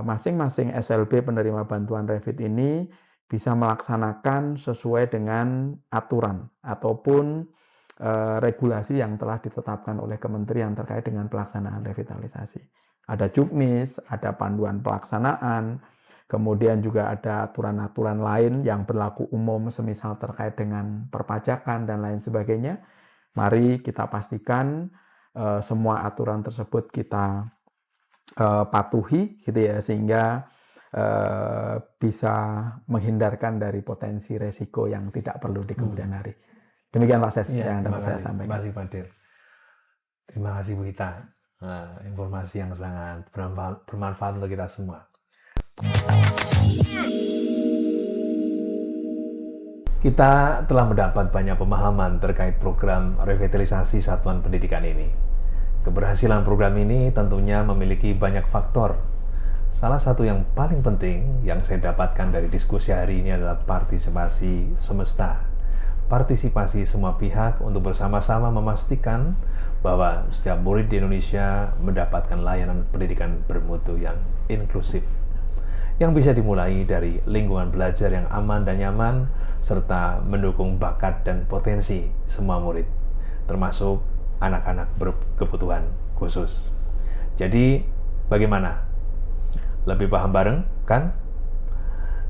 masing-masing SLB penerima bantuan Revit ini bisa melaksanakan sesuai dengan aturan ataupun regulasi yang telah ditetapkan oleh kementerian terkait dengan pelaksanaan revitalisasi. Ada juknis, ada panduan pelaksanaan, kemudian juga ada aturan-aturan lain yang berlaku umum semisal terkait dengan perpajakan dan lain sebagainya. Mari kita pastikan semua aturan tersebut kita patuhi gitu ya, sehingga bisa menghindarkan dari potensi resiko yang tidak perlu di kemudian hari. Demikian Pak Ses yang dapat saya sampaikan. Terima kasih Pak Dir. Terima kasih Bu Ita. Nah, informasi yang sangat bermanfaat untuk kita semua. Kita telah mendapat banyak pemahaman terkait program revitalisasi satuan pendidikan ini. Keberhasilan program ini tentunya memiliki banyak faktor. Salah satu yang paling penting yang saya dapatkan dari diskusi hari ini adalah partisipasi semesta, partisipasi semua pihak untuk bersama-sama memastikan bahwa setiap murid di Indonesia mendapatkan layanan pendidikan bermutu yang inklusif, yang bisa dimulai dari lingkungan belajar yang aman dan nyaman, serta mendukung bakat dan potensi semua murid, termasuk anak-anak berkebutuhan khusus. Jadi, bagaimana? Lebih paham bareng, kan?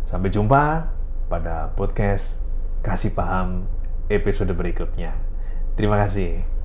Sampai jumpa pada podcast Kasih Paham episode berikutnya. Terima kasih.